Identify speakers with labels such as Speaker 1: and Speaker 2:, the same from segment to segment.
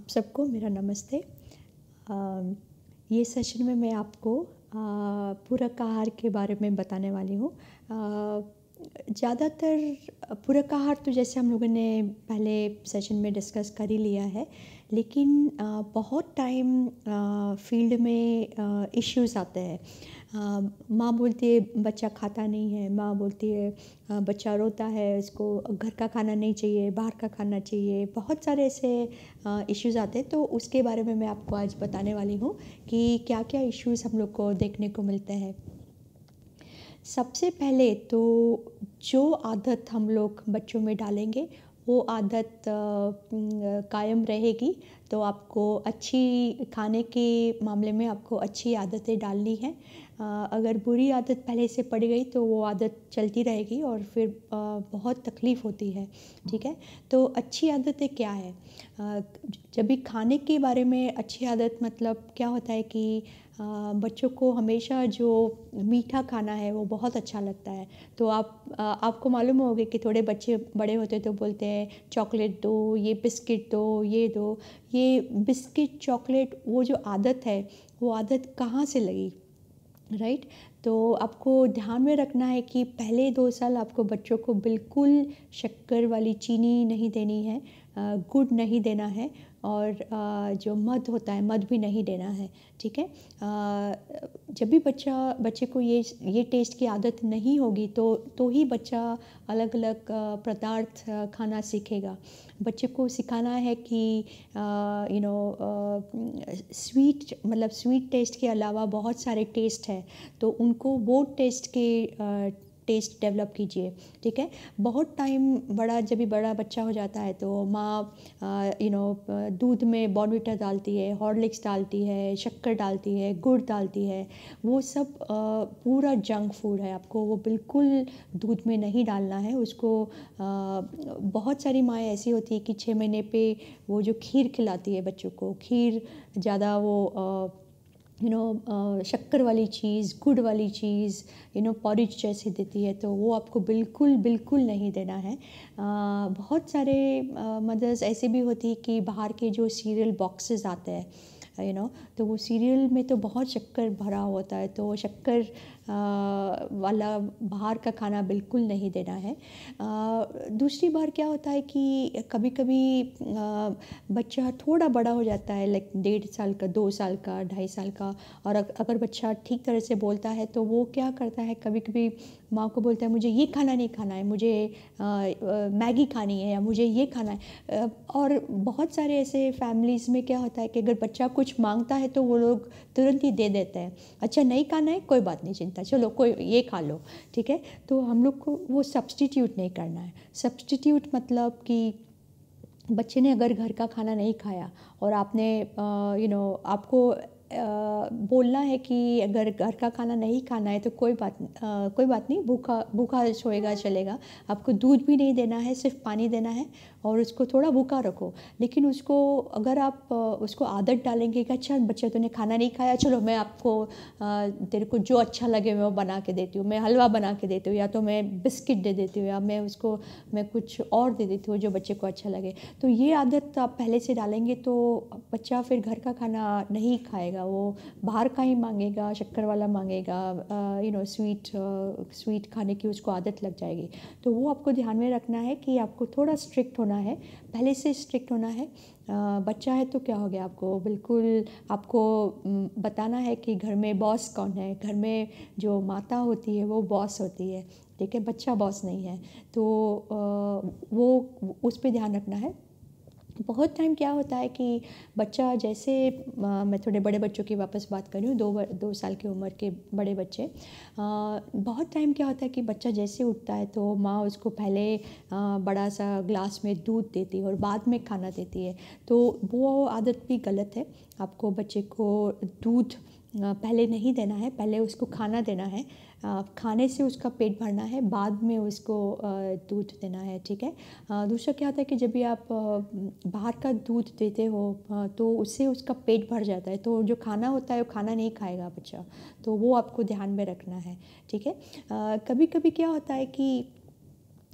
Speaker 1: आप सबको मेरा नमस्ते। ये सेशन में मैं आपको पूरक आहार के बारे में बताने वाली हूँ। ज़्यादातर पूरक आहार तो जैसे हम लोगों ने पहले सेशन में डिस्कस कर ही लिया है, लेकिन बहुत टाइम फील्ड में इश्यूज़ आते हैं। माँ बोलती है बच्चा खाता नहीं है, माँ बोलती है बच्चा रोता है, इसको घर का खाना नहीं चाहिए, बाहर का खाना चाहिए। बहुत सारे ऐसे इश्यूज़ आते हैं, तो उसके बारे में मैं आपको आज बताने वाली हूँ कि क्या क्या इश्यूज़ हम लोग को देखने को मिलते हैं। सबसे पहले तो जो आदत हम लोग बच्चों में डालेंगे वो आदत कायम रहेगी। तो आपको अच्छी खाने के मामले में आपको अच्छी आदतें डालनी है। अगर बुरी आदत पहले से पड़ गई तो वो आदत चलती रहेगी और फिर बहुत तकलीफ़ होती है। ठीक है, तो अच्छी आदतें क्या है? जब भी खाने के बारे में अच्छी आदत मतलब क्या होता है कि बच्चों को हमेशा जो मीठा खाना है वो बहुत अच्छा लगता है। तो आपको मालूम होगा कि थोड़े बच्चे बड़े होते तो बोलते हैं चॉकलेट दो, ये बिस्किट दो, ये दो। ये बिस्किट चॉकलेट वो जो आदत है वो आदत कहाँ से लगी, राइट? तो आपको ध्यान में रखना है कि पहले 2 साल आपको बच्चों को बिल्कुल शक्कर वाली चीनी नहीं देनी है, गुड़ नहीं देना है और जो मध होता है मध भी नहीं देना है। ठीक है, जब भी बच्चे को ये टेस्ट की आदत नहीं होगी तो ही बच्चा अलग अलग पदार्थ खाना सीखेगा। बच्चे को सिखाना है कि स्वीट मतलब स्वीट टेस्ट के अलावा बहुत सारे टेस्ट है, तो उनको वो टेस्ट डेवलप कीजिए। ठीक है, बहुत टाइम जब भी बड़ा बच्चा हो जाता है तो माँ दूध में बॉर्नविटा डालती है, हॉर्लिक्स डालती है, शक्कर डालती है, गुड़ डालती है। वो सब पूरा जंक फूड है, आपको वो बिल्कुल दूध में नहीं डालना है उसको। बहुत सारी माएँ ऐसी होती है कि 6 महीने पे वो जो खीर खिलाती है बच्चों को, खीर ज़्यादा वो शक्कर वाली चीज़, गुड़ वाली चीज़, पॉरेज जैसे देती है, तो वो आपको बिल्कुल बिल्कुल नहीं देना है। बहुत सारे मदर्स ऐसे भी होती है कि बाहर के जो सीरियल बॉक्सेस आते हैं तो वो सीरियल में तो बहुत शक्कर भरा होता है, तो शक्कर वाला बाहर का खाना बिल्कुल नहीं देना है। दूसरी बार क्या होता है कि कभी कभी बच्चा थोड़ा बड़ा हो जाता है, लाइक 1.5 साल का, 2 साल का, 2.5 साल का, और अगर बच्चा ठीक तरह से बोलता है तो वो क्या करता है, कभी कभी माँ को बोलता है मुझे ये खाना नहीं खाना है, मुझे मैगी खानी है या मुझे ये खाना है। और बहुत सारे ऐसे फैमिलीज़ में क्या होता है कि अगर बच्चा कुछ मांगता है तो वो लोग तुरंत ही दे देते हैं। अच्छा नहीं खाना है, कोई बात नहीं, चिंता, चलो कोई ये खा लो। ठीक है, तो हम लोग को वो सब्स्टिट्यूट नहीं करना है। सब्स्टिट्यूट मतलब कि बच्चे ने अगर घर का खाना नहीं खाया और आपने आपको बोलना है कि अगर घर का खाना नहीं खाना है तो कोई बात नहीं, भूखा भूखा सोएगा चलेगा। आपको दूध भी नहीं देना है, सिर्फ पानी देना है और उसको थोड़ा भूखा रखो। लेकिन उसको अगर आप उसको आदत डालेंगे कि अच्छा बच्चा तूने खाना नहीं खाया, चलो मैं आपको तेरे को जो अच्छा लगे मैं वो बना के देती हूँ, मैं हलवा बना के देती हूँ, या तो मैं बिस्किट दे देती हूँ, या मैं कुछ और दे देती हूँ जो बच्चे को अच्छा लगे। तो ये आदत आप पहले से डालेंगे तो बच्चा फिर घर का खाना नहीं खाएगा, वो बाहर का ही मांगेगा, शक्कर वाला मांगेगा, स्वीट खाने की उसको आदत लग जाएगी। तो वो आपको ध्यान में रखना है कि आपको थोड़ा स्ट्रिक्ट होना है, पहले से स्ट्रिक्ट होना है। बच्चा है तो क्या हो गया, आपको बताना है कि घर में बॉस कौन है। घर में जो माता होती है वो बॉस होती है, ठीक है, बच्चा बॉस नहीं है। तो वो उस पर ध्यान रखना है। बहुत टाइम क्या होता है कि बच्चा जैसे मैं थोड़े बड़े बच्चों की वापस बात कर रही हूँ, 2 साल की उम्र के बड़े बच्चे। बहुत टाइम क्या होता है कि बच्चा जैसे उठता है तो माँ उसको पहले बड़ा सा ग्लास में दूध देती है और बाद में खाना देती है, तो वो आदत भी गलत है। आपको बच्चे को दूध पहले नहीं देना है, पहले उसको खाना देना है। खाने से उसका पेट भरना है, बाद में उसको दूध देना है। ठीक है, दूसरा क्या होता है कि जब भी आप बाहर का दूध देते हो तो उससे उसका पेट भर जाता है, तो जो खाना होता है वो खाना नहीं खाएगा बच्चा, तो वो आपको ध्यान में रखना है। ठीक है, कभी कभी क्या होता है कि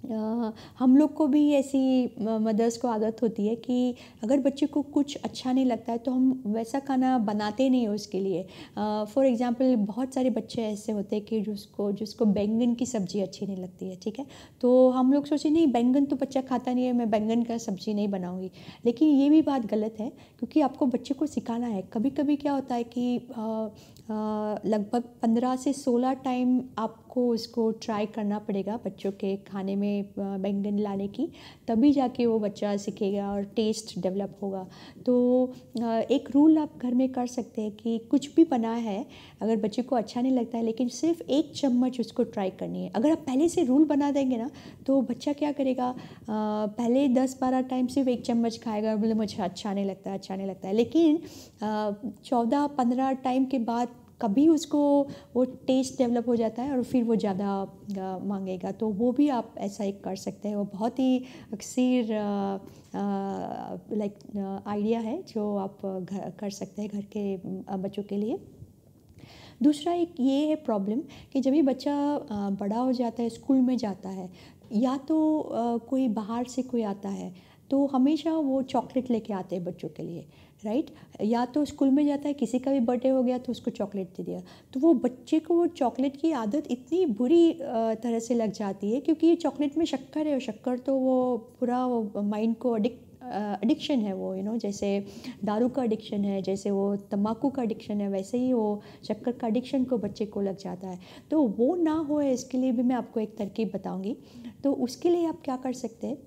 Speaker 1: हम लोग को भी ऐसी मदर्स को आदत होती है कि अगर बच्चे को कुछ अच्छा नहीं लगता है तो हम वैसा खाना बनाते नहीं हैं उसके लिए। फॉर एग्ज़ाम्पल बहुत सारे बच्चे ऐसे होते हैं कि जिसको जिसको बैंगन की सब्ज़ी अच्छी नहीं लगती है, ठीक है? तो हम लोग सोचे नहीं बैंगन तो बच्चा खाता नहीं है, मैं बैंगन का सब्ज़ी नहीं बनाऊँगी। लेकिन ये भी बात गलत है क्योंकि आपको बच्चे को सिखाना है। कभी-कभी क्या होता है कि लगभग 15 से 16 टाइम आपको उसको ट्राई करना पड़ेगा बच्चों के खाने में बैंगन लाने की, तभी जाके वो बच्चा सीखेगा और टेस्ट डेवलप होगा। तो एक रूल आप घर में कर सकते हैं कि कुछ भी बना है, अगर बच्चे को अच्छा नहीं लगता है लेकिन सिर्फ 1 चम्मच उसको ट्राई करनी है। अगर आप पहले से रूल बना देंगे ना तो बच्चा क्या करेगा, पहले 10-12 टाइम सिर्फ 1 चम्मच खाएगा और बोले मुझे अच्छा नहीं लगता है, अच्छा नहीं लगता है। लेकिन 14-15 टाइम के बाद कभी उसको वो टेस्ट डेवलप हो जाता है और फिर वो ज़्यादा मांगेगा। तो वो भी आप ऐसा एक कर सकते हैं। वो बहुत ही अक्सर लाइक आइडिया है जो आप घर कर सकते हैं घर के बच्चों के लिए। दूसरा एक ये है प्रॉब्लम कि जब भी बच्चा बड़ा हो जाता है, स्कूल में जाता है या तो कोई बाहर से कोई आता है तो हमेशा वो चॉकलेट लेके आते हैं बच्चों के लिए, राइट? या तो स्कूल में जाता है, किसी का भी बर्थडे हो गया तो उसको चॉकलेट दे दिया। तो वो बच्चे को वो चॉकलेट की आदत इतनी बुरी तरह से लग जाती है क्योंकि ये चॉकलेट में शक्कर है और शक्कर तो वो पूरा वो माइंड को एडिक्शन है वो, जैसे दारू का एडिक्शन है, जैसे वो तम्बाकू का एडिक्शन है, वैसे ही वो शक्कर का एडिक्शन को बच्चे को लग जाता है। तो वो ना हो इसके लिए भी मैं आपको एक तरकीब बताऊंगी। तो उसके लिए आप क्या कर सकते हैं,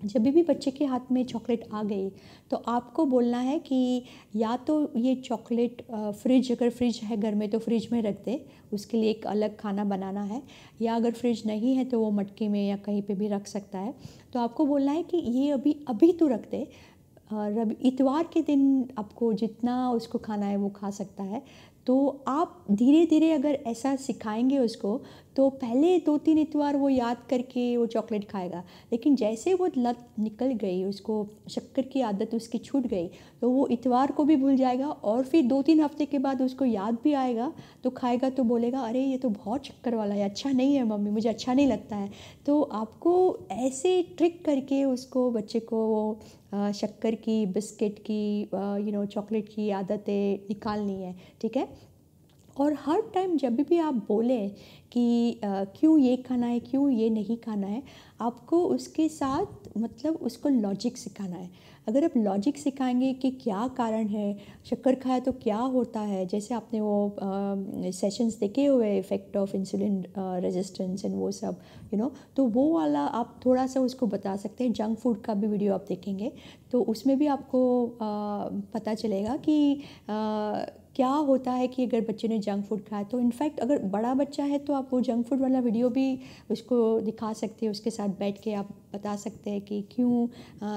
Speaker 1: जब भी बच्चे के हाथ में चॉकलेट आ गई तो आपको बोलना है कि या तो ये चॉकलेट फ्रिज, अगर फ्रिज है घर में तो फ्रिज में रख दे, उसके लिए एक अलग खाना बनाना है। या अगर फ्रिज नहीं है तो वो मटके में या कहीं पे भी रख सकता है। तो आपको बोलना है कि ये अभी अभी तो रख दे, रवि इतवार के दिन आपको जितना उसको खाना है वो खा सकता है। तो आप धीरे धीरे अगर ऐसा सिखाएंगे उसको तो पहले 2-3 इतवार वो याद करके वो चॉकलेट खाएगा। लेकिन जैसे वो लत निकल गई, उसको शक्कर की आदत उसकी छूट गई, तो वो इतवार को भी भूल जाएगा और फिर 2-3 हफ्ते के बाद उसको याद भी आएगा तो खाएगा तो बोलेगा अरे ये तो बहुत शक्कर वाला है, अच्छा नहीं है मम्मी, मुझे अच्छा नहीं लगता है। तो आपको ऐसे ट्रिक करके उसको बच्चे को शक्कर की, बिस्किट की, चॉकलेट की आदतें निकालनी है, ठीक है? और हर टाइम जब भी आप बोलें कि क्यों ये खाना है, क्यों ये नहीं खाना है, आपको उसके साथ मतलब उसको लॉजिक सिखाना है। अगर आप लॉजिक सिखाएंगे कि क्या कारण है, शक्कर खाया तो क्या होता है, जैसे आपने वो सेशंस देखे हुए effect of insulin resistance and वो सब, तो वो वाला आप थोड़ा सा उसको बता सकते हैं। जंक फूड का भी वीडियो आप देखेंगे तो उसमें भी आपको पता चलेगा कि क्या होता है कि अगर बच्चे ने जंक फूड खाया तो इनफैक्ट अगर बड़ा बच्चा है तो आप वो जंक फूड वाला वीडियो भी उसको दिखा सकते हैं, उसके साथ बैठ के आप बता सकते हैं कि क्यों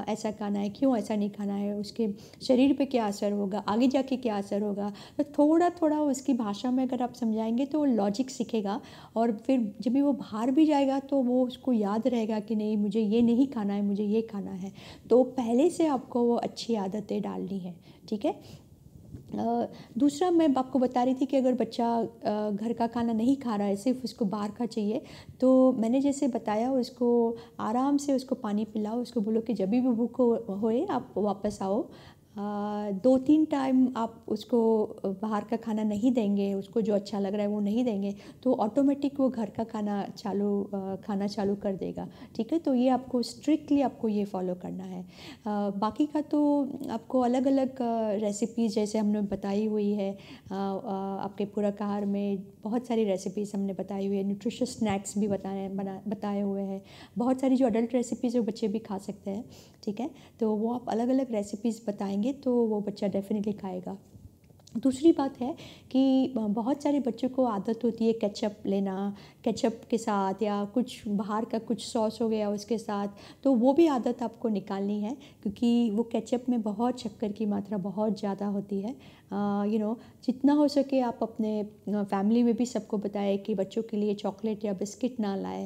Speaker 1: ऐसा खाना है, क्यों ऐसा नहीं खाना है, उसके शरीर पे क्या असर होगा, आगे जाके क्या असर होगा। तो थोड़ा थोड़ा उसकी भाषा में अगर आप समझाएंगे तो वो लॉजिक सीखेगा और फिर जब भी वो बाहर भी जाएगा तो वो उसको याद रहेगा कि नहीं मुझे ये नहीं खाना है, मुझे ये खाना है। तो पहले से आपको वो अच्छी आदतें डालनी है, ठीक है? दूसरा मैं आपको बता रही थी कि अगर बच्चा घर का खाना नहीं खा रहा है, सिर्फ उसको बाहर का चाहिए, तो मैंने जैसे बताया उसको आराम से उसको पानी पिलाओ, उसको बोलो कि जब भी भूख होए आप वापस आओ। 2-3 टाइम आप उसको बाहर का खाना नहीं देंगे, उसको जो अच्छा लग रहा है वो नहीं देंगे तो ऑटोमेटिक वो घर का खाना चालू कर देगा, ठीक है? तो ये आपको स्ट्रिक्टली आपको ये फॉलो करना है। बाकी का तो आपको अलग अलग रेसिपीज़ जैसे हमने बताई हुई है, आपके पूरक आहार में बहुत सारी रेसिपीज़ हमने बताई हुई है, न्यूट्रिशियस स्नैक्स भी बताए हुए हैं, बहुत सारी जो अडल्ट रेसिपीज़ वो बच्चे भी खा सकते हैं, ठीक है? तो वो आप अलग अलग रेसिपीज़ बताएंगे तो वो बच्चा डेफिनेटली खाएगा। दूसरी बात है कि बहुत सारे बच्चों को आदत होती है केचप लेना, केचप के साथ या कुछ बाहर का कुछ सॉस हो गया उसके साथ, तो वो भी आदत आपको निकालनी है क्योंकि वो केचप में बहुत शक्कर की मात्रा बहुत ज़्यादा होती है। जितना हो सके आप अपने फैमिली में भी सबको बताएं कि बच्चों के लिए चॉकलेट या बिस्किट ना लाए,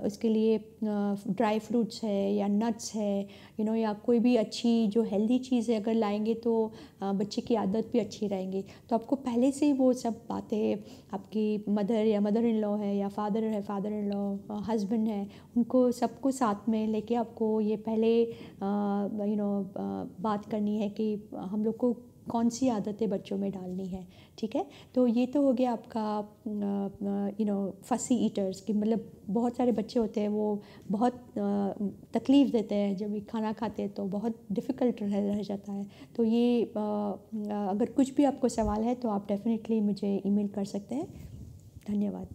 Speaker 1: उसके लिए ड्राई फ्रूट्स है या नट्स है, या कोई भी अच्छी जो हेल्दी चीज़ है अगर लाएंगे तो बच्चे की आदत आदत भी अच्छी रहेंगी। तो आपको पहले से ही वो सब बातें आपकी मदर या मदर इन लॉ है या फादर इन लॉ, हस्बैंड है, उनको सबको साथ में लेके आपको ये पहले बात करनी है कि हम लोग को कौन सी आदतें बच्चों में डालनी है। ठीक है, तो ये तो हो गया आपका फसी ईटर्स की, मतलब बहुत सारे बच्चे होते हैं वो बहुत तकलीफ़ देते हैं जब ये खाना खाते हैं, तो बहुत डिफ़िकल्ट रह जाता है। तो ये अगर कुछ भी आपको सवाल है तो आप डेफ़िनेटली मुझे ईमेल कर सकते हैं। धन्यवाद।